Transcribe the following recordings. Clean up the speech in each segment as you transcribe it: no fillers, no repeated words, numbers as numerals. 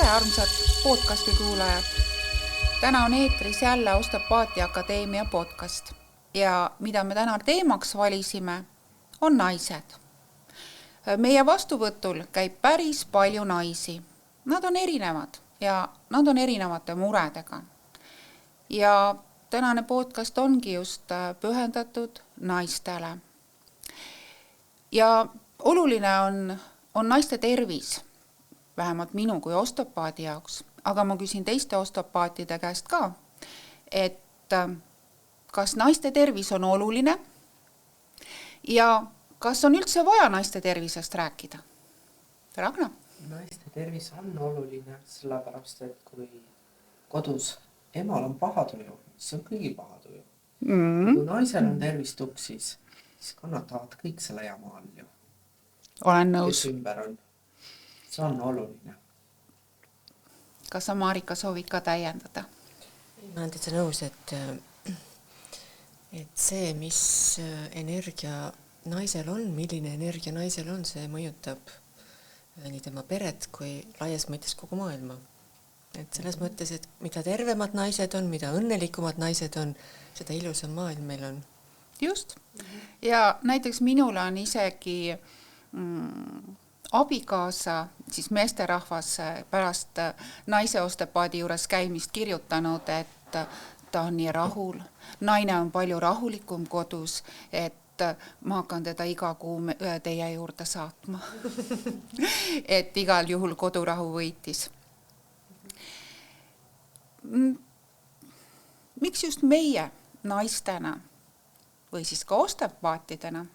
tere, armsad podcasti kuulajad! Täna on eetris jälle Osteopaatia Akadeemia podcast ja mida me täna teemaks valisime, on naised. Meie vastuvõtul käib päris palju naisi. Nad on erinevad ja nad on erinevate muredega. Ja tänane podcast ongi just pühendatud naistele. Ja oluline on naiste tervis, vähemalt minu kui osteopaadi jaoks, aga ma küsin teiste osteopaatide käest ka, et kas naiste tervis on oluline ja kas on üldse vaja naiste tervisest rääkida? Ragnar? Naiste tervis on oluline, sellepärast, et kui kodus emal on paha tuju, siis on kõigil paha tuju. Kui naisel on tervis tuksis, siis kannatavad kõik selle jama all ju. Olen nõus. Kes ümber on. See on oluline. Kas sa, Marika, soovid ka täiendada? Ma olen täitsa nõus, et see, mis energia naisel on, milline energia naisel on, see mõjutab nii tema peret kui laias mõttes kogu maailma. Et selles mõttes, et mida tervemad naised on, mida õnnelikumad naised on, seda ilusam maailm meil on. Just. Ja näiteks minule on isegi abikaasa, siis meesterahvas pärast naise osteopaadi juures käimist kirjutanud, et ta on nii rahul. Naine on palju rahulikum kodus, et ma hakkan teda iga kuu teie juurde saatma. Et igal juhul kodurahu võitis. Miks just meie naistena või siis ka osteopaatidena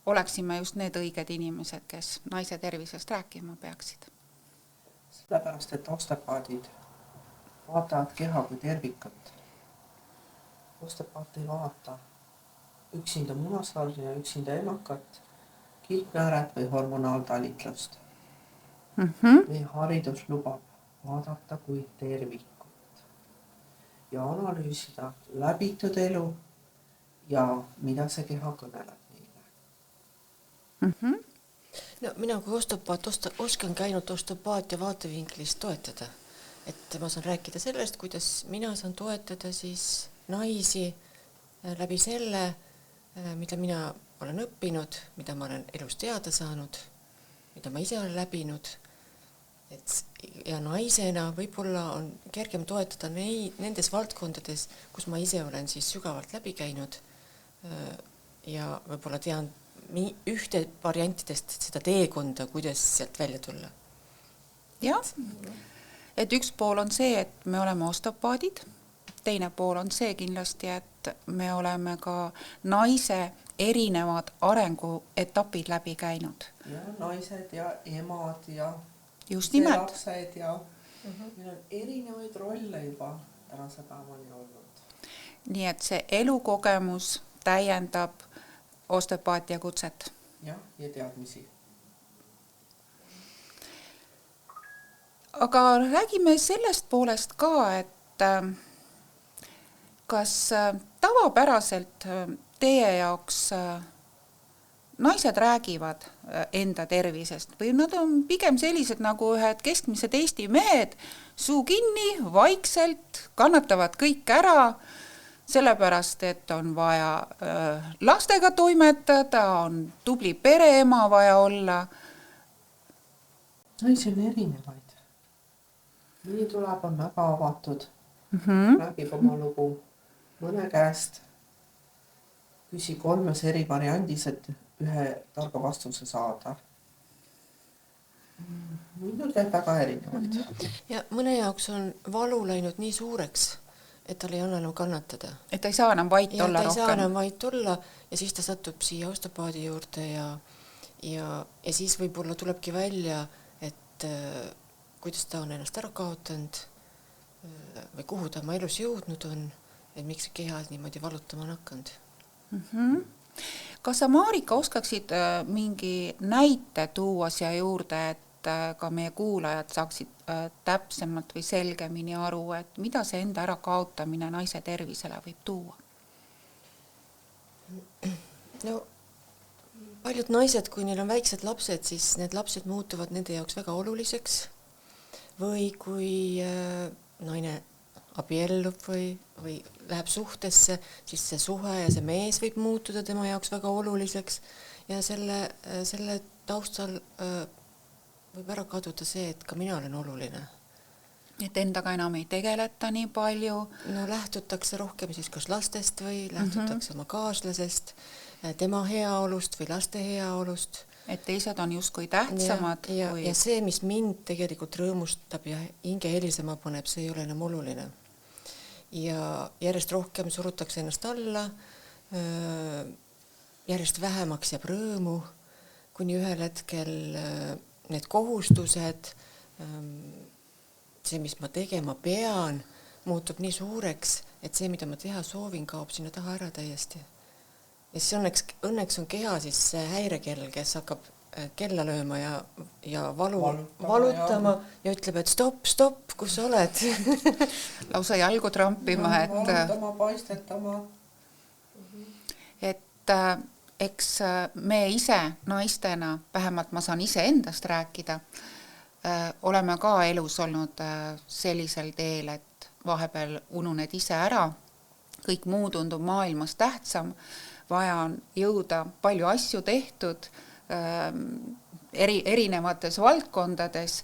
oleksime just need õiged inimesed, kes naise tervisest rääkima peaksid? Sellepärast, et osteopaadid vaatavad keha kui tervikut. Osteopaat ei vaata üksinda munasarja ja üksinda emakat, kilpnääret või hormonaaltalitlust. Meie haridus lubab vaadata kui tervikut ja analüüsida läbitud elu ja mida see keha kõneleb meile. No, mina kui osteopaat oskan käinud osteopaatia vaatevinklist toetada. Et ma saan rääkida sellest, kuidas mina saan toetada siis naisi läbi selle, mida mina olen õppinud, mida ma olen elus teada saanud, mida ma ise olen läbinud. Ja naisena võib-olla on kergem toetada nendes valdkondades, kus ma ise olen siis sügavalt läbi käinud ja võib-olla tean ühte variantidest seda teekonda, kuidas sealt välja tulla. Jah, et üks pool on see, et me oleme osteopaadid, teine pool on see kindlasti, et me oleme ka naise erinevad arenguetapid läbi käinud. Ja naised ja emad ja just nimelt. Lapsed ja meil on erinevaid rolle juba tänase päevani olnud. Nii et see elukogemus täiendab osteopaatia kutset. Ja teadmisi. Aga räägime sellest poolest ka, et kas tavapäraselt teie jaoks naised räägivad enda tervisest või nad on pigem sellised nagu ühed keskmised Eesti mehed, suu kinni, vaikselt, kannatavad kõik ära, sellepärast, et on vaja lastega toimetada, on tubli pereema vaja olla. Naisi on erinevaid. Nii tuleb on väga avatud, räägib oma lugu mõne käest, küsi 3 eri variandis, et ühe targa vastuse saada. Minul käib väga erinevaid. Ja mõne jaoks on valu läinud nii suureks, et tal ei ole enam kannatada. Et ta ei saa enam vait olla rohkem. Ta ei saa enam vait olla ja siis ta satub siia osteopaadi juurde ja siis võib-olla tulebki välja, et kuidas ta on ennast ära kaotanud või kuhu ta oma elus jõudnud on, et miks see keha niimoodi valutama on hakanud. Kas sa, Marika, oskaksid mingi näite tuua siia juurde, et ka meie kuulajad saaksid täpsemalt või selgemini aru, et mida see enda ära kaotamine naise tervisele võib tuua? No, paljud naised, kui neil on väiksed lapsed, siis need lapsed muutuvad nende jaoks väga oluliseks. või kui naine abiellub või läheb suhtesse, siis see suhe ja see mees võib muutuda tema jaoks väga oluliseks ja selle taustal võib ära kaduda see, et ka mina olen oluline. Et endaga enam ei tegeleta nii palju. No lähtutakse rohkem siis kas lastest või lähtutakse oma kaaslasest, tema heaolust või laste heaolust. Et teised on justkui tähtsamad. Ja see, mis mind tegelikult rõõmustab ja hinge helisema paneb, see ei ole enam oluline. Ja järjest rohkem surutakse ennast alla, järjest vähemaks jääb rõõmu, kuni ühel hetkel need kohustused, see, mis ma tegema pean, muutub nii suureks, et see, mida ma teha soovin, kaob sinna taha ära täiesti. Ja siis õnneks on keha siis see häirekell, kes hakkab kella lööma ja valutama ja ütleb, et stopp, kus sa oled? Lausa jalgu trampima, valutama, paistetama. Et eks me ise naistena, vähemalt ma saan ise endast rääkida, oleme ka elus olnud sellisel teel, et vahepeal ununed ise ära, kõik muu tundub maailmas tähtsam, vaja on jõuda palju asju tehtud erinevates valdkondades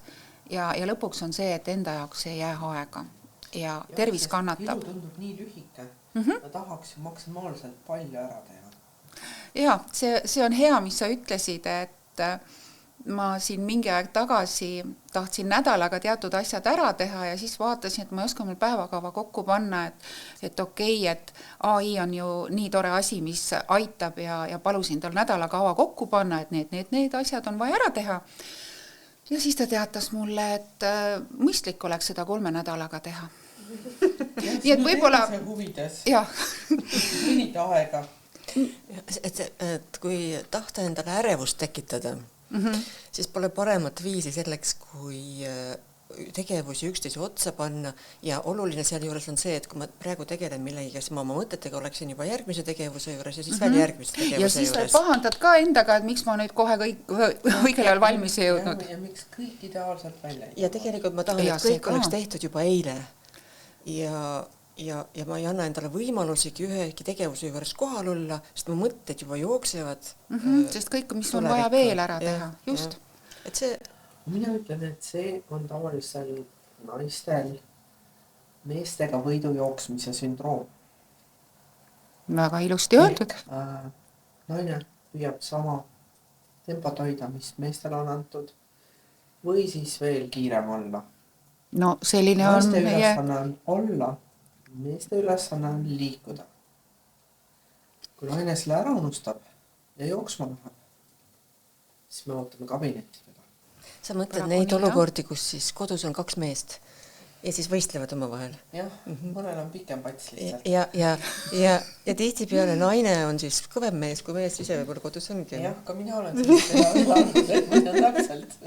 ja lõpuks on see, et enda jaoks ei jää aega ja tervis kannatab. Elu tundub nii lühike, ma tahaks maksimaalselt palju ära teha. Ja, see on hea, mis sa ütlesid, et ma siin mingi aeg tagasi tahtsin nädalaga teatud asjad ära teha ja siis vaatasin, et ma ei oska mul päevakava kokku panna, et okei, et AI on ju nii tore asi, mis aitab ja palusin tal nädalakava kokku panna, et need asjad on vaja ära teha. Ja siis ta teatas mulle, et mõistlik oleks seda 3 nädalaga teha. Nii et võib-olla huvides. Jah. Minita aega. Et kui tahta endale ärevust tekitada, siis pole paremat viisi selleks, kui tegevusi üksteise otsa panna ja oluline seal juures on see, et kui ma praegu tegelen millegagi, siis ma oma mõtetega oleksin juba järgmise tegevuse juures ja siis veel järgmise tegevuse juures. Ja siis pahandad ka endaga, et miks ma nüüd kohe õigel ajal valmis ei jõudnud. Ja miks kõik ideaalselt välja. Ja tegelikult ma tahan, et kõik oleks tehtud juba eile ja ma ei anna endale võimalusigi ühegi tegevuse juures kohal olla, sest mu mõtted juba jooksevad. Sest kõik, mis on vaja veel ära teha, just. Et see... Mina ütlen, et see on tavalisel naistel meestega võidu jooksmise sündroom. Väga ilusti öeldud. Naine püüab sama tempot hoida, mis meestel on antud, või siis veel kiirem olla. No selline on naiste ülesanne on olla, meeste ülesanne on liikuda. Kui naine selle ära unustab ja jooksma läheb, siis me ootame kabinetti. Sa mõtled neid olukordi, kus siis kodus on 2 meest ja siis võistlevad oma vahel. Jah, mõnel on pikem pats lihtsalt. Ja tihtipeale naine on siis kõvem mees, kui mees ise võib-olla kodus ongi. Jah, ka mina olen sellise täpselt.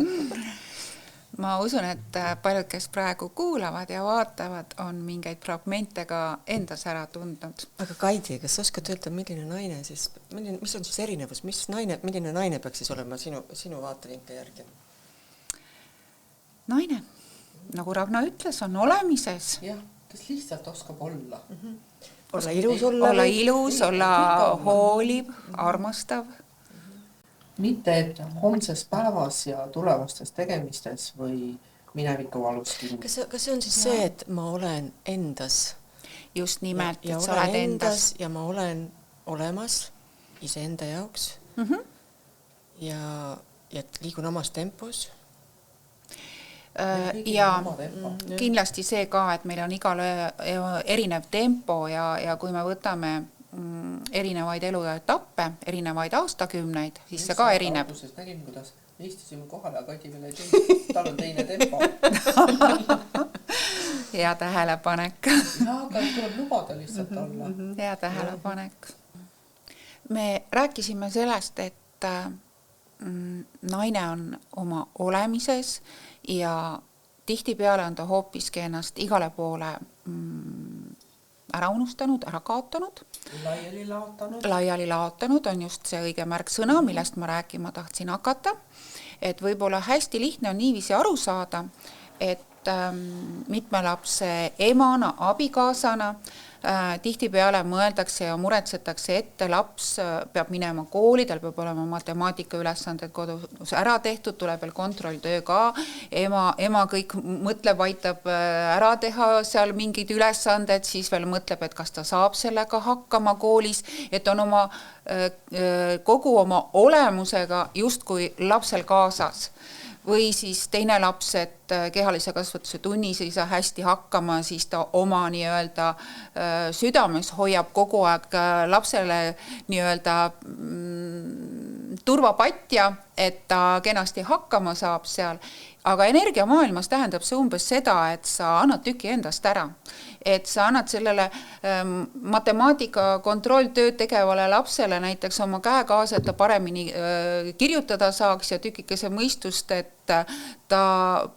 Ma usun, et paljud, kes praegu kuulavad ja vaatavad, on mingeid fragmente ka endas ära tundnud. Aga Kaidi, kas oskad öelda, milline naine siis, mis on siis erinevus, milline naine peaks siis olema sinu vaatevinkli järgi? Naine, nagu Ragna ütles, on olemises. Jah, kes lihtsalt oskab olla. Olla ilus, olla hooliv, armastav. Mitte, et homses päevas ja tulevastes tegemistes või mineviku valus kinni. Kas see on siis see, et ma olen endas? Just nimelt, et sa oled endas. Ja ma olen olemas iseenda jaoks. Ja liigun omas tempos. Ja kindlasti see ka, et meil on igal erinev tempo ja kui me võtame erinevaid eluetappe, erinevaid aastakümneid, siis see ka erineb. Nägin, kuidas istusime kohale, aga Kaidi veel ei teinud, tal on teine tempo. Hea tähelepanek. Ja, aga tuleb lubada lihtsalt olla. Hea tähelepanek. Me rääkisime sellest, et naine on oma olemises ja tihtipeale on ta hoopiski ennast igale poole ära unustanud, ära kaotanud. Laiali laotanud on just see õige märksõna, millest ma rääkima tahtsin hakata. Et võib-olla hästi lihtne on niiviisi aru saada, et mitme lapse emana, abikaasana tihtipeale mõeldakse ja muretsetakse ette, laps peab minema kooli, tal peab olema matemaatika ülesanded kodus ära tehtud, tuleb veel kontrolltöö ka, ema kõik mõtleb, aitab ära teha seal mingid ülesanded, siis veel mõtleb, et kas ta saab sellega hakkama koolis, et on kogu oma olemusega justkui lapsel kaasas. Või siis teine laps, et kehalise kasvatuse tunnis ei saa hästi hakkama, siis ta oma nii-öelda südames hoiab kogu aeg lapsele nii-öelda turvapatja, et ta kenasti hakkama saab seal. Aga energiamaailmas tähendab see umbes seda, et sa annad tüki endast ära. Et sa annad sellele matemaatika kontrolltööd tegevale lapsele näiteks oma käe kaasa, et ta paremini kirjutada saaks ja tükikese mõistust, et ta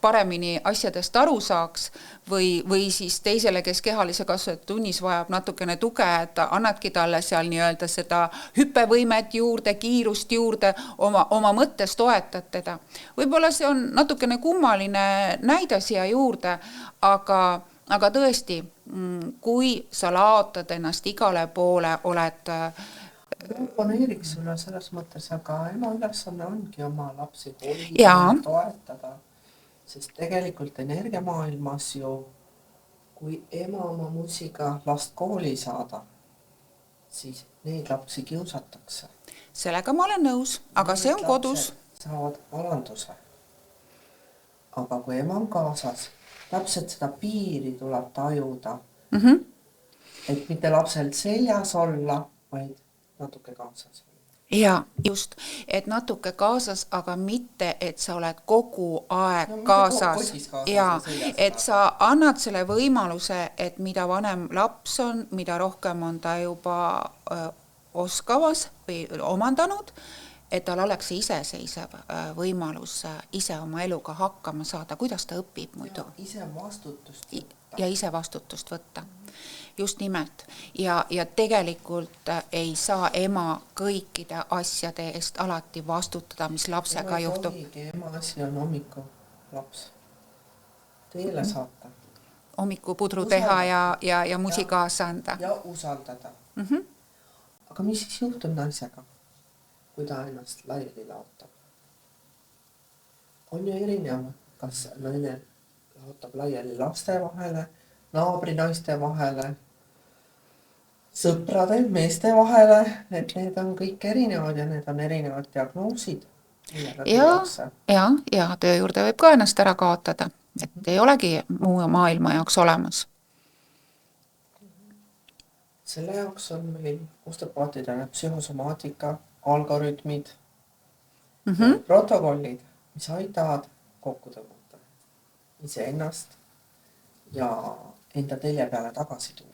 paremini asjadest aru saaks või siis teisele, kes kehalise kasvatuse tunnis vajab natukene tuge, et annadki talle seal nii-öelda seda hüppevõimet juurde, kiirust juurde, oma mõttes toetad teda. Võib-olla see on natukene kummaline näide siia juurde, aga tõesti, kui sa laotad ennast igale poole, oled... Oponeeriks sulle selles mõttes, aga ema ülesanne ongi oma lapsi hoida ja toetada, sest tegelikult energiamaailmas ju, kui ema oma musiga last kooli saada, siis neid lapsi kiusatakse. Sellega ma olen nõus, aga see on kodus. Saavad alanduse. Aga kui ema on kaasas, täpselt seda piiri tuleb tajuda, et mitte lapsel seljas olla, vaid natuke kaasas. Ja just, et natuke kaasas, aga mitte, et sa oled kogu aeg kaasas. Ja, et sa annad selle võimaluse, et mida vanem laps on, mida rohkem on ta juba oskavas või omandanud, et tal oleks iseseisev võimalus ise oma eluga hakkama saada, kuidas ta õpib muidu. Ja ise vastutust võtta. Just nimelt. Ja tegelikult ei saa ema kõikide asjade eest alati vastutada, mis lapsega juhtub. Ema asi on hommiku laps. Teele saata. Hommikupudru teha ja musi kaasa anda. Ja usaldada. Aga mis siis juhtub naisega, kui ta ennast laiali laotab? On ju erinev, kas naine laotab laiali laste vahele, naabrinaiste vahele, sõprade, meeste vahele, et need on kõik erinevad ja need on erinevad diagnoosid. Ja töö juurde võib ka ennast ära kaotada, et ei olegi muu maailma jaoks olemas. Selle jaoks on meil osteopaatidele psühhosomaatika, algoritmid, protokollid, mis aitavad kokku tõmmata iseennast ja enda telje peale tagasi tuua.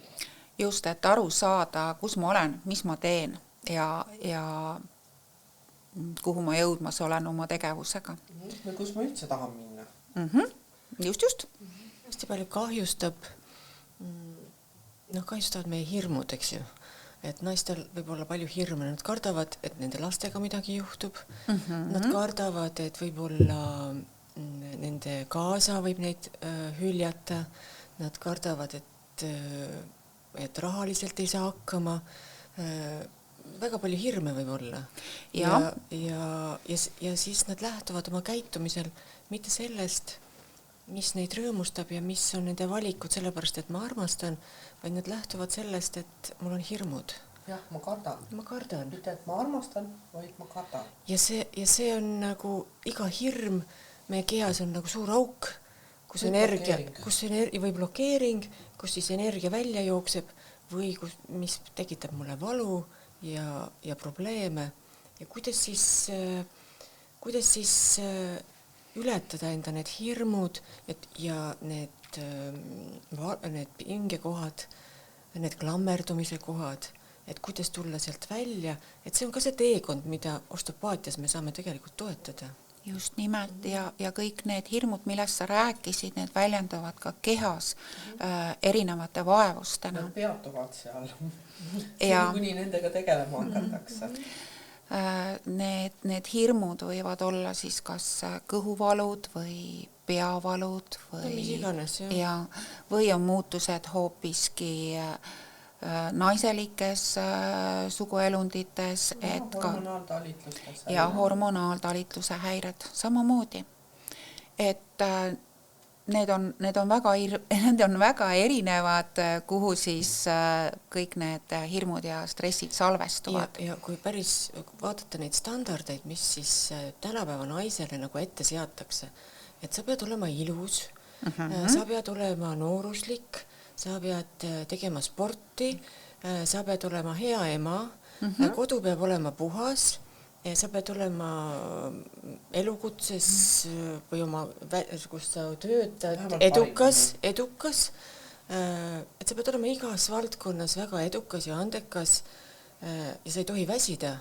Just, et aru saada, kus ma olen, mis ma teen ja kuhu ma jõudmas olen oma tegevusega. Või kus ma üldse tahan minna. Just. Hästi palju kahjustavad meie hirmud, eks ju. Et naistel võib olla palju hirme, nad kardavad, et nende lastega midagi juhtub. Nad kardavad, et võib-olla nende kaasa võib neid hüljata. Nad kardavad, et rahaliselt ei saa hakkama. Väga palju hirme võib olla. Ja siis nad lähtuvad oma käitumisel mitte sellest, mis neid rõõmustab ja mis on nende valikud, sellepärast, et ma armastan, vaid nad lähtuvad sellest, et mul on hirmud. Jah, ma kardan. Mitte, et ma armastan, vaid ma kardan. Ja see on nagu iga hirm, meie kehas on nagu suur auk, kus või blokeering, kus siis energia välja jookseb või mis tekitab mulle valu ja probleeme. Ja kuidas siis ületada enda need hirmud ja need pingekohad, need klammerdumise kohad, et kuidas tulla sealt välja, et see on ka see teekond, mida osteopaatias me saame tegelikult toetada. Just nimelt ja kõik need hirmud, millest sa rääkisid, need väljenduvad ka kehas erinevate vaevustena. Nad peatuvad seal, kuni nendega tegelema hakatakse. Need hirmud võivad olla siis kas kõhuvalud või peavalud või mis iganes, jah. ja, või on muutused hoopiski naiselikes suguelundites, et ka ja hormonaaltalitluse häired samamoodi. Et need on väga erinevad, kuhu siis kõik need hirmud ja stressid salvestuvad. Ja kui päris vaadata neid standardeid, mis siis tänapäeva naisele nagu ette seatakse, et sa pead olema ilus, sa pead olema nooruslik, sa pead tegema sporti, sa pead olema hea ema, kodu peab olema puhas, sa pead olema elukutses või kus sa töötad edukas, et sa pead olema igas valdkonnas väga edukas ja andekas ja sa ei tohi väsida.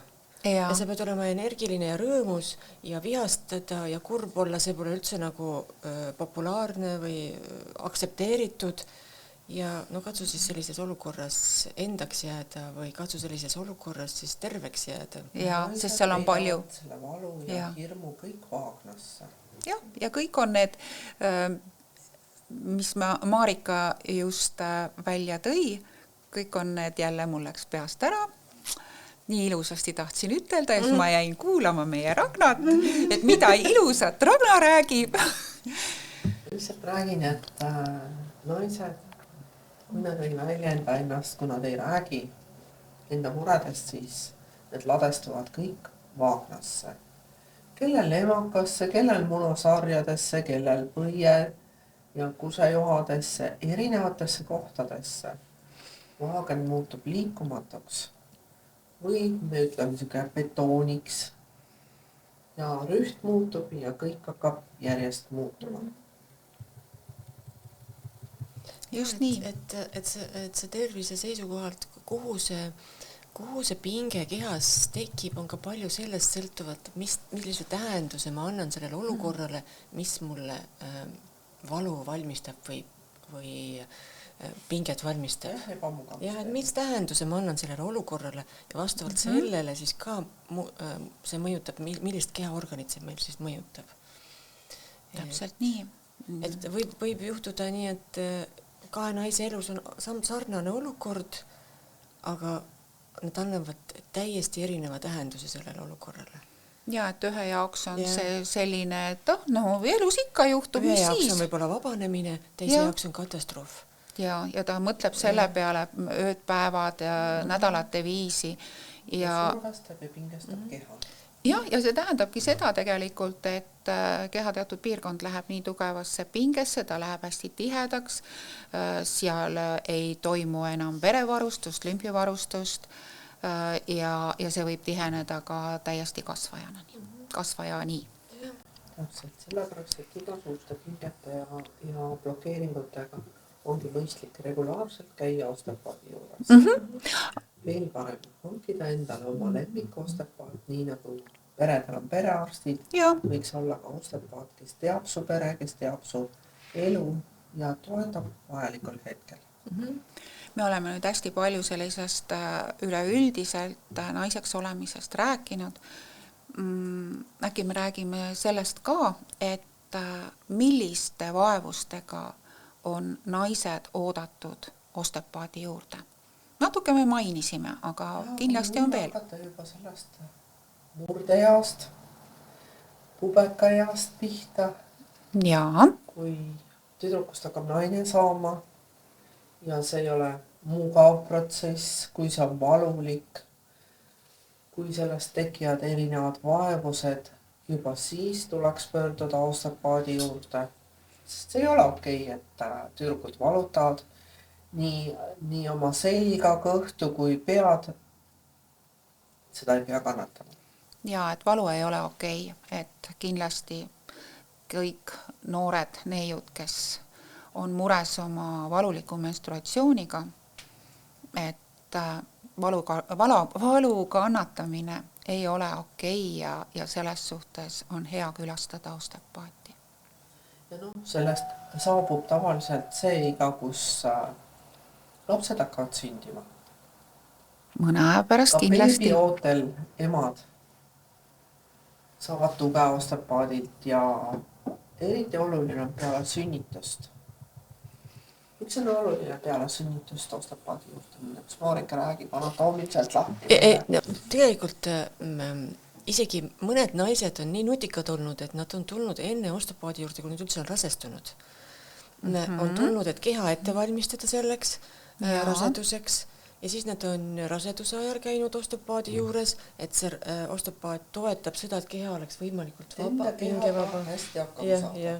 Ja sa pead olema energiline ja rõõmus ja vihastada ja kurb olla, see pole üldse nagu populaarne või aktsepteeritud. Ja no katsu siis sellises olukorras endaks jääda või katsu sellises olukorras siis terveks jääda. Ja, sest seal on palju. Selle valu ja hirmu kõik vaagnasse. Ja kõik on need, mis Marika just välja tõi, kõik on need jälle mul läks peast ära. Nii ilusasti tahtsin ütelda, ja ma jäin kuulama meie Ragnat, et mida ilusat Ragna räägib. Lihtsalt räägin, et naised, kui nad ei väljenda ennast, kui nad ei räägi enda muredest, siis need ladestuvad kõik vaagnasse. Kellel emakasse, kellel munasarjadesse, kellel põie ja kusejohadesse, erinevatesse kohtadesse. Vaagen muutub liikumatuks või me ütleme siuke betooniks ja rüht muutub ja kõik hakkab järjest muutuma. Just nii. Et see tervise seisukohalt, kuhu see pinge kehas tekib, on ka palju sellest sõltuvalt, millise tähenduse ma annan sellele olukorrale, mis mulle valu valmistab või pinget valmistab. Ja et mis tähenduse ma annan sellele olukorrale ja vastavalt sellele siis ka see mõjutab, millist kehaorganit see meil siis mõjutab. Täpselt nii. Et võib juhtuda nii, et kahe naise elus on sarnane olukord, aga nad annavad täiesti erineva tähenduse sellele olukorrale. Ja, et ühe jaoks on see selline, et elus ikka juhtub, mis siis? Ühe jaoks on võib-olla vabanemine, teise jaoks on katastroof. Ja ta mõtleb selle peale ööd, päevad, nädalate viisi. Ja survestab ja pingestab keha. Ja see tähendabki seda tegelikult, et keha teatud piirkond läheb nii tugevasse pingesse, ta läheb hästi tihedaks, seal ei toimu enam verevarustust, lümfivarustust ja see võib tiheneda ka täiesti kasvajani. Täpselt, sellepärast, et igasuguste pingete ja blokeeringutega ongi mõistlik regulaarselt käia osteopaadi juures. Veel parem hankida endale oma lemmik osteopaat, nii nagu peredel on perearstid, võiks olla ka osteopaat, kes teab su pere, kes teab su elu ja toetab vajalikul hetkel. Me oleme nüüd hästi palju sellisest üleüldiselt naiseks olemisest rääkinud. Äkki me räägime sellest ka, et milliste vaevustega on naised oodatud osteopaadi juurde. Natuke me mainisime, aga kindlasti on veel. Hakata juba sellest murdeeast, pubekaeast pihta. Jaa. Kui tüdrukust hakkab naine saama ja see ei ole mugav protsess, kui see on valulik, kui sellest tekivad erinevad vaevused, juba siis tuleks pöörduda osteopaadi juurde. Sest see ei ole okei, et tüdrukud valutavad nii oma selga, kõhtu kui pead. Seda ei pea kannatama. Ja, et valu ei ole okei, et kindlasti kõik noored neiud, kes on mures oma valuliku menstruatsiooniga, et valu kannatamine ei ole okei ja selles suhtes on hea külastada osteopaati. Ja sellest saabub tavaliselt see iga, kus lapsed hakkavad sündima. Mõne aja pärast kindlasti. Beebiootel emad saavad tuge osteopaadilt ja eriti oluline on peale sünnitust. Miks on oluline peale sünnitust osteopaadi juurde minna? Kas Marika räägib anatoomiliselt lahti? Tegelikult isegi mõned naised on nii nutikad olnud, et nad on tulnud enne osteopaadi juurde, kui nad üldse on rasestunud. On tulnud, et keha ette valmistada selleks raseduseks ja siis nad on raseduse ajal käinud osteopaadi juures, et see osteopaat toetab seda, et keha oleks võimalikult vaba, pingevaba. Hästi hakkama saada.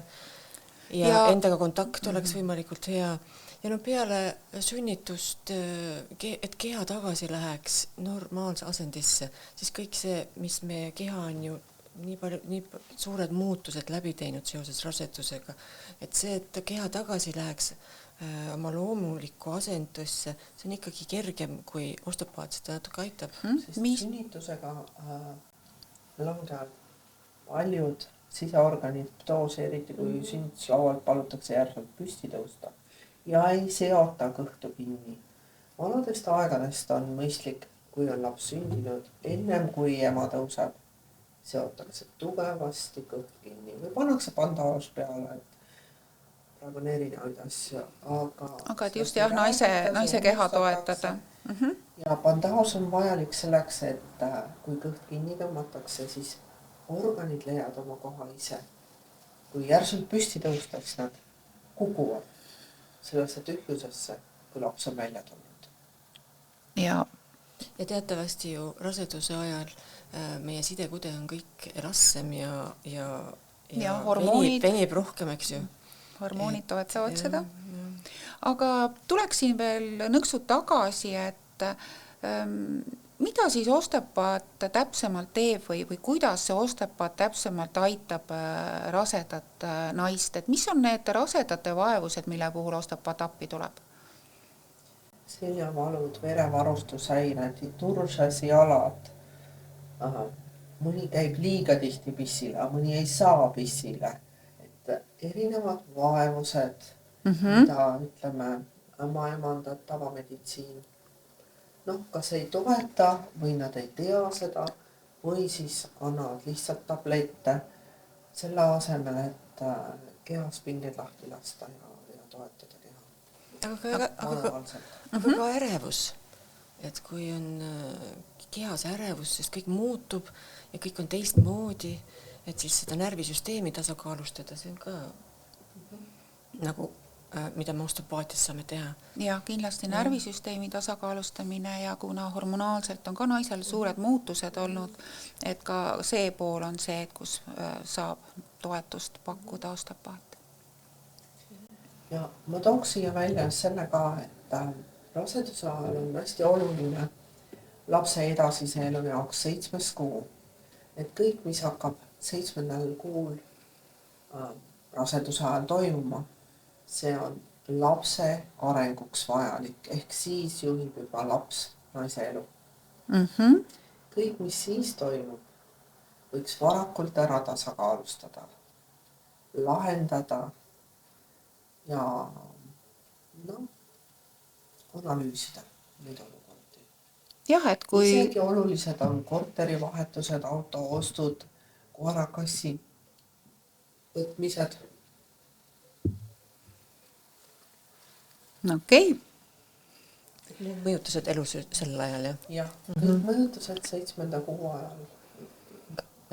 Ja endaga kontakt oleks võimalikult hea. Ja no peale sünnitust, et keha tagasi läheks normaalse asendisse, siis kõik see, mis meie keha on ju nii suured muutused läbi teinud seoses rasedusega, et see, et keha tagasi läheks oma loomulikku asendusse, see on ikkagi kergem, kui osteopaat seda natuke aitab. Sest sünnitusega langevad paljud siseorganid ptoosi, eriti kui sünnituslaualt palutakse järsult püsti tõusta ja ei seota kõhtu kinni. Vanadest aegadest on mõistlik, kui on laps sündinud, ennem kui ema tõuseb, seotakse tugevasti kõht kinni või pannakse bandaas peale, et praegu on erinevaid asju, aga et just naise keha toetada. Ja bandaas on vajalik selleks, et kui kõht kinni tõmmatakse, siis organid leiavad oma koha ise. Kui järsult püsti tõustaks, nad kukuvad sellesse tühjusesse, kui laps on välja tulnud. Ja teatavasti ju raseduse ajal meie sidekude on kõik rassem ja venib rohkem, eks ju. Hormoonid toetavad seda. Aga tuleksin veel nõksud tagasi, et mida siis osteopaat täpsemalt teeb või kuidas see osteopaat täpsemalt aitab rasedat naist, et mis on need rasedate vaevused, mille puhul osteopaat appi tuleb? Seljavalud, verevarustushäired, turses jalad. Mõni käib liiga tihti pissile, mõni ei saa pissile. Et erinevad vaevused, mida ütleme, ämmaemandad, tavameditsiin. Kas ei toeta või nad ei tea seda või siis annavad lihtsalt tablette selle asemel, et kehas pingeid lahti lasta ja toetada keha. Aga ka ärevus, et kui on kehas ärevus, sest kõik muutub ja kõik on teistmoodi, et siis seda närvisüsteemi tasakaalustada, see on ka nagu mida me osteopaatias saame teha. Ja kindlasti närvisüsteemi tasakaalustamine ja kuna hormonaalselt on ka naisel suured muutused olnud, et ka see pool on see, et kus saab toetust pakkuda osteopaat. Ja ma tooks siia välja selle ka, et raseduse ajal on hästi oluline lapse edasise elu jaoks 7. kuu. Et kõik, mis hakkab 7. kuul raseduse ajal toimuma, see on lapse arenguks vajalik, ehk siis juhib juba laps naise elu. Kõik, mis siis toimub, võiks varakult ära tasakaalustada, lahendada ja analüüsida neid olukordi. Jah, et kui isegi olulised on korterivahetused, autoostud, koerakassi võtmised. Okei. Mõjutused elus sel ajal, jah? Jah, kõik mõjutused 7. kuu ajal.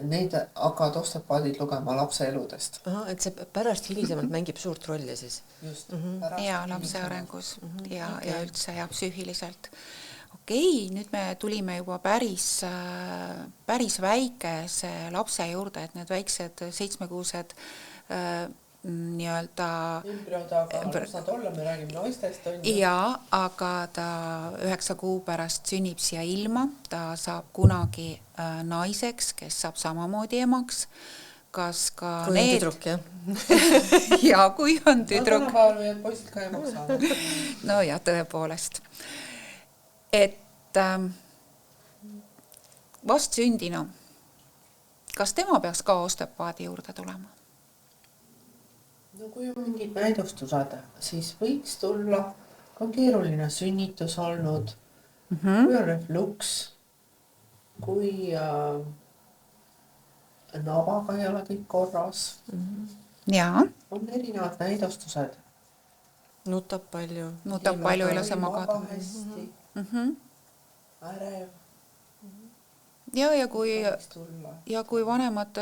Neid hakkavad osteopaadid lugema lapse eludest. Et see pärast hilisemalt mängib suurt rolli siis? Just. Ja lapse arengus ja üldse ja psüühiliselt. Okei, nüüd me tulime juba päris väikese lapse juurde, et need väiksed 7-kuused nii-öelda embrüod, aga las nad olla, me räägime naistest. Ja, aga ta 9 kuu pärast sünnib siia ilma, ta saab kunagi naiseks, kes saab samamoodi emaks. Kas ka kui on tüdruk, jah? Ja, kui on tüdruk. Tänapäeval võivad poisid ka emaks saada. No ja, tõepoolest. Et vast sündinu, kas tema peaks ka osteopaadi juurde tulema? No kui on mingid näidustused, siis võiks tulla, kui on keeruline sünnitus olnud, kui on refluks, kui navaga ei ole kõik korras. jaa, On erinevad näidustused. nutab palju. palju ei lase magada. hästi, ärev. Ja kui vanemad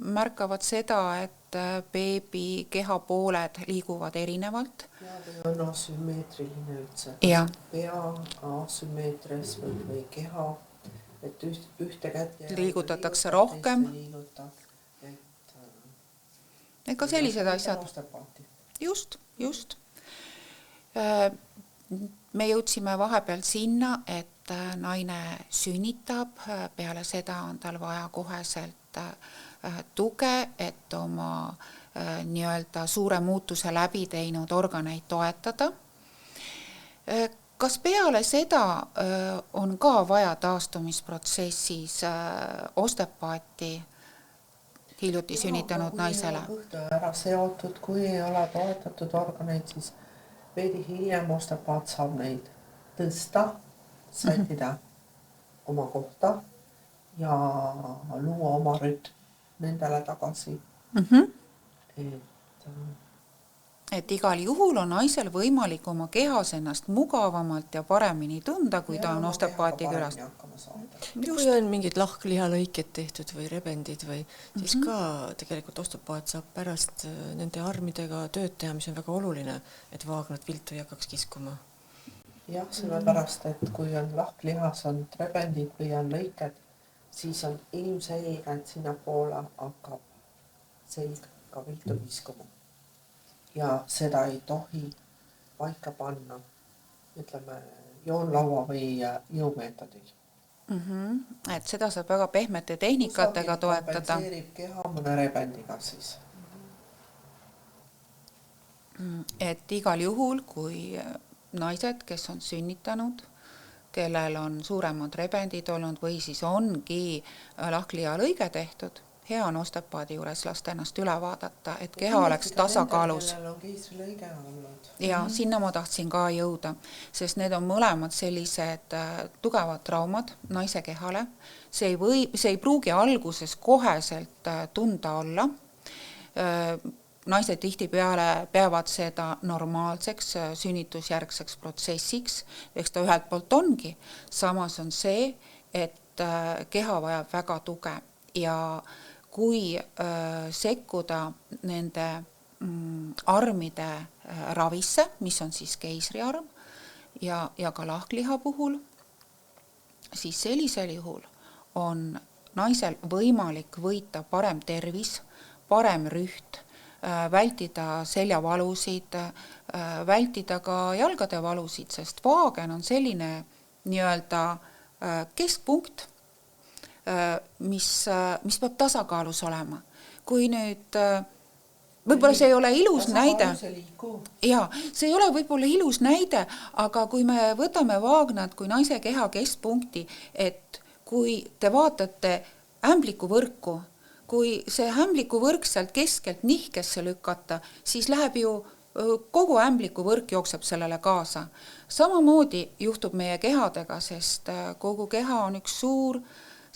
märkavad seda, et beebi kehapooled liiguvad erinevalt. Ja või on asümmeetriline üldse. Ja. Pea asümmeetris või keha, et ühte kätt liigutatakse rohkem. Ega sellised asjad. Just. Me jõudsime vahepeal sinna, et naine sünnitab, peale seda on tal vaja koheselt tuge, et oma nii-öelda suure muutuse läbi teinud organeid toetada. Kas peale seda on ka vaja taastumisprotsessis osteopaati hiljuti sünnitanud naisele? Kui ei ole ära seotud, kui ei ole toetatud organeid, siis veidi hiljem osteopaat saab neid tõsta, sätida oma kohta ja luua oma rütm nendele tagasi. Et igal juhul on naisel võimalik oma kehas ennast mugavamalt ja paremini tunda, kui ta on osteopaati külas. Kui on mingid lahklihalõiked tehtud või rebendid või siis ka tegelikult osteopaat saab pärast nende armidega tööd teha, mis on väga oluline, et vaagnat viltu ei hakkaks kiskuma. Jah, sellepärast, et kui on lahklihas, on rebendid või on lõiked, siis on ilmselge, et sinna poole hakkab selg ka viltu kiskuma. Ja seda ei tohi paika panna, ütleme, joonlaua või jõumeetodil. Et seda saab väga pehmete tehnikatega toetada. Kompenseerib keha mõne rebendiga siis. Et igal juhul, kui naised, kes on sünnitanud, kellel on suuremad rebendid olnud või siis ongi lahklihalõige tehtud, hea on osteopaadi juures lasta ennast üle vaadata, et keha oleks tasakaalus. Ja sinna ma tahtsin ka jõuda, sest need on mõlemad sellised tugevad traumad naise kehale. See ei pruugi alguses koheselt tunda olla. Naised tihtipeale peavad seda normaalseks sünnitusjärgseks protsessiks, eks ta ühelt poolt ongi. Samas on see, et keha vajab väga tuge ja kui sekkuda nende armide ravisse, mis on siis keisriarm ja ka lahkliha puhul, siis sellisel juhul on naisel võimalik võita parem tervis, parem rüht, vältida seljavalusid, vältida ka jalgade valusid, sest vaagen on selline nii-öelda keskpunkt, mis peab tasakaalus olema. Kui nüüd, võib-olla see ei ole ilus näide, see ei ole võib-olla ilus näide, aga kui me võtame vaagnat kui naise keha keskpunkti, et kui te vaatate ämblikuvõrku, kui see ämblikuvõrk sealt keskelt nihkesse lükata, siis läheb ju kogu ämblikuvõrk jookseb sellele kaasa. Samamoodi juhtub meie kehadega, sest kogu keha on üks suur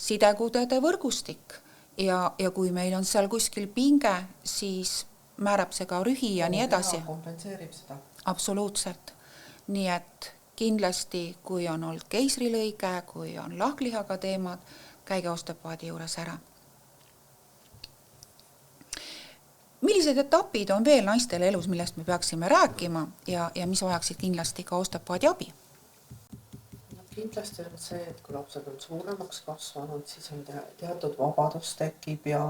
sidekudede võrgustik ja kui meil on seal kuskil pinge, siis määrab see ka rühi ja nii edasi. Kompenseerib seda. Absoluutselt. Nii et kindlasti, kui on olnud keisrilõige, kui on lahklihaga teemad, käige osteopaadi juures ära. Millised etapid on veel naistel elus, millest me peaksime rääkima ja mis vajaksid kindlasti ka osteopaadi abi? Kindlasti on see, et kui lapsed on suuremaks kasvanud, siis on teatud vabadus tekib ja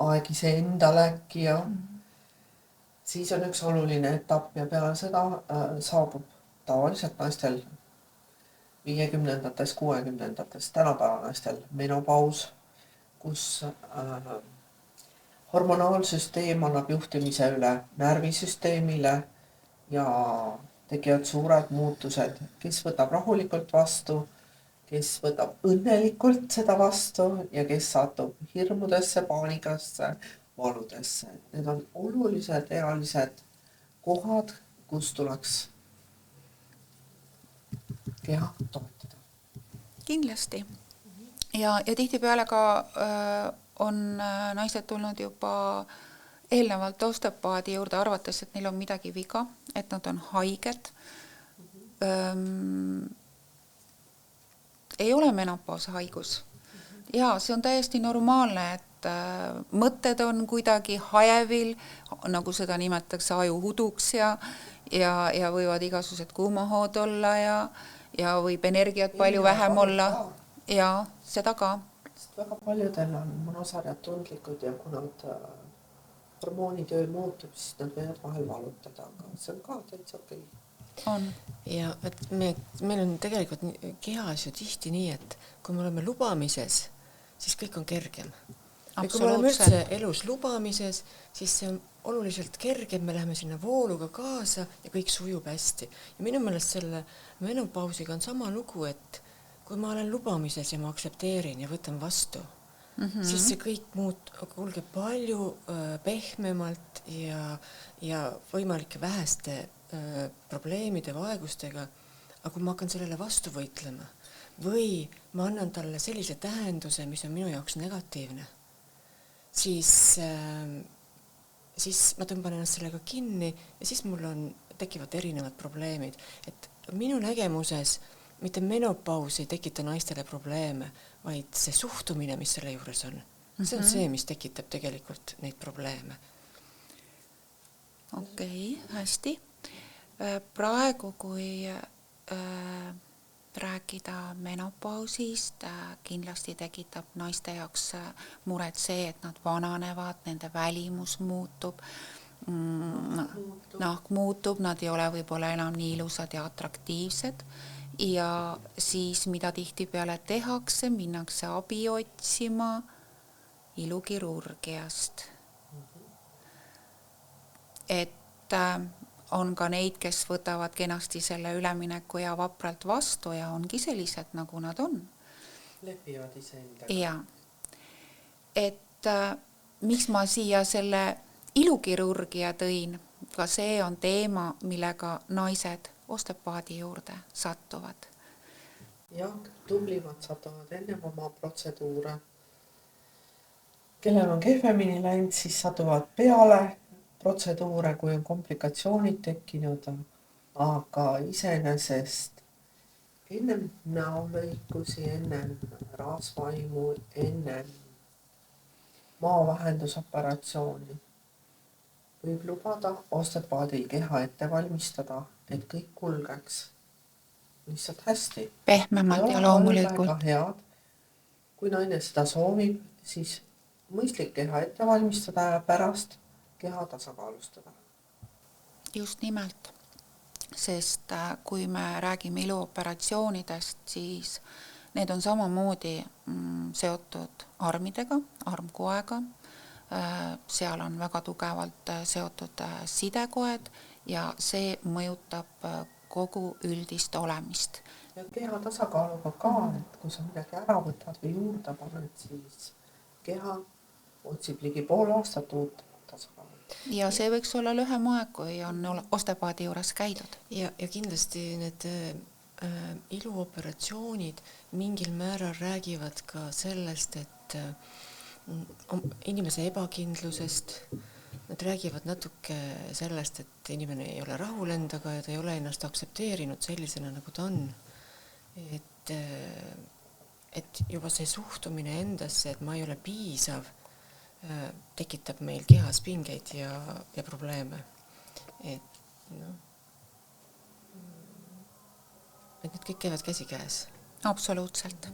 aeg ise endale äkki ja siis on üks oluline etapp ja peale seda saabub tavaliselt naistel 50-ndates, 60-ndates, tänapäeva naistel menopaus, kus hormonaalsüsteem annab juhtimise üle närvisüsteemile ja tekivad suured muutused, kes võtab rahulikult vastu, kes võtab õnnelikult seda vastu ja kes satub hirmudesse, paanikasse, valudesse. Need on olulised ealised kohad, kus tuleks keha toetada. Kindlasti. ja tihtipeale ka on naised tulnud juba eelnevalt osteopaadi juurde arvates, et neil on midagi viga, et nad on haiged. Ei ole menopaushaigus. Ja see on täiesti normaalne, et mõtted on kuidagi hajevil, nagu seda nimetatakse ajuhuduks ja võivad igasugused kuumahood olla ja võib energiat palju vähem olla. Ja seda ka. Sest väga paljudel on munasarjad tundlikud ja kui nad hormoonitöö muutub, siis nad võivad vahel valutada, aga see on ka täitsa okei. On. Ja et meil on tegelikult kehas ju tihti nii, et kui me oleme lubamises, siis kõik on kergem. Ja kui me oleme üldse elus lubamises, siis see on oluliselt kergem, me läheme sinna vooluga kaasa ja kõik sujub hästi. Ja minu meelest selle menopausiga on sama lugu, et kui ma olen lubamises ja ma aktsepteerin ja võtan vastu, siis see kõik kulgeb palju pehmemalt ja võimalike väheste probleemide, vaegustega, aga kui ma hakkan sellele vastu võitlema või ma annan talle sellise tähenduse, mis on minu jaoks negatiivne, siis ma tõmban ennast sellega kinni ja siis mul tekivad erinevad probleemid. Et minu nägemuses mitte menopaus ei tekita naistele probleeme, vaid see suhtumine, mis selle juures on. See on see, mis tekitab tegelikult neid probleeme. Okei, hästi. Praegu, kui rääkida menopausist, kindlasti tekitab naiste jaoks muret see, et nad vananevad, nende välimus muutub, nahk muutub, nad ei ole võib-olla enam nii ilusad ja atraktiivsed ja siis, mida tihtipeale tehakse, minnakse abi otsima ilukirurgiast. Et on ka neid, kes võtavad kenasti selle ülemineku ja vapralt vastu ja ongi sellised, nagu nad on. Lepivad iseendaga. Ja. Et miks ma siia selle ilukirurgia tõin, ka see on teema, millega naised osteopaadi juurde sattuvad. Jah, tublimad satuvad ennem oma protseduure. Kellel on kehvemini läinud, siis satuvad peale protseduure, kui on komplikatsioonid tekkinud, aga iseenesest ennem näolõikusi, ennem rasvaimu, ennem maavähendusoperatsiooni võib lubada osteopaadil keha ette valmistada, et kõik kulgeks lihtsalt hästi. Pehmemalt ja loomulikult. Head. Kui naine seda soovib, siis mõistlik keha ette valmistada ja pärast keha tasakaalustada. Just nimelt, sest kui me räägime iluoperatsioonidest, siis need on samamoodi seotud armidega, armkoega, seal on väga tugevalt seotud sidekoed ja see mõjutab kogu üldist olemist. Ja keha tasakaaluga ka, et kui sa midagi ära võtad või juurde paned, siis keha otsib ligi pool aastat uut tasakaalu. Ja see võiks olla lühem aeg, kui on osteopaadi juures käidud. Ja kindlasti need iluoperatsioonid mingil määral räägivad ka sellest, et inimese ebakindlusest, nad räägivad natuke sellest, et inimene ei ole rahul endaga ja ta ei ole ennast aktsepteerinud sellisena, nagu ta on. Et juba see suhtumine endasse, et ma ei ole piisav, tekitab meil kehas pingeid ja probleeme. Et need kõik käivad käsi käes. Absoluutselt.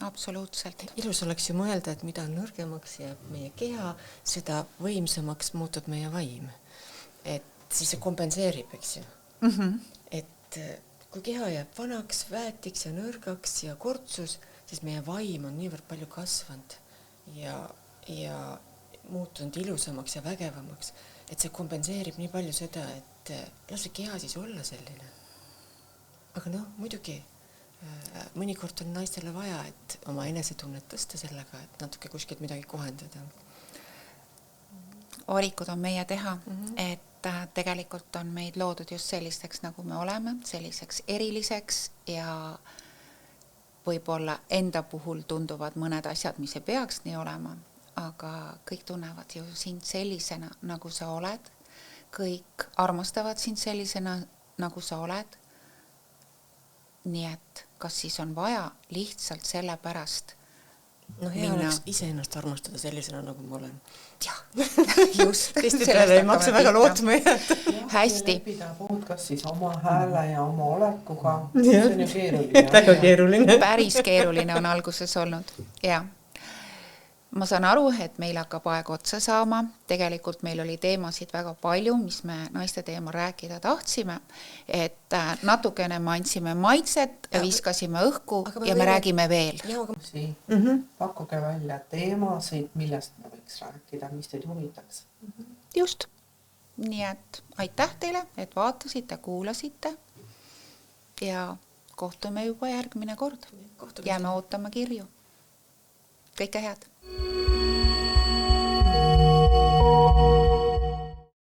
Absoluutselt. Ilus oleks ju mõelda, et mida nõrgemaks jääb meie keha, seda võimsamaks muutub meie vaim. Et siis see kompenseerib, eks ju. Et kui keha jääb vanaks, väetiks ja nõrgaks ja kortsus, siis meie vaim on niivõrd palju kasvanud ja muutunud ilusamaks ja vägevamaks, et see kompenseerib nii palju seda, et lase keha siis olla selline. Aga muidugi mõnikord on naistele vaja, et oma enesetunnet tõsta sellega, et natuke kuskilt midagi kohendada. Valikud on meie teha, et tegelikult on meid loodud just sellisteks, nagu me oleme, selliseks eriliseks ja võib-olla enda puhul tunduvad mõned asjad, mis ei peaks nii olema, aga kõik tunnevad ju sind sellisena, nagu sa oled. Kõik armastavad sind sellisena, nagu sa oled. Nii et kas siis on vaja lihtsalt selle pärast hea oleks iseennast armastada sellisena, nagu ma olen. Jah, just. Teiste peale ei maksa väga lootma jääda. Hästi. Lepida podcast siis oma hääle ja oma olekuga. See on ju keeruline. Väga keeruline. Päris keeruline on alguses olnud. Ja. Ma saan aru, et meil hakkab aeg otsa saama. Tegelikult meil oli teemasid väga palju, mis me naiste teemal rääkida tahtsime. Et natukene me andsime maitset, viskasime õhku ja me räägime veel. Pakkuge välja teemasid, millest me võiks rääkida, mis teid huvitaks. Just. Nii et aitäh teile, et vaatasite, kuulasite ja kohtume juba järgmine kord. Jääme ootama kirju. Kõike head!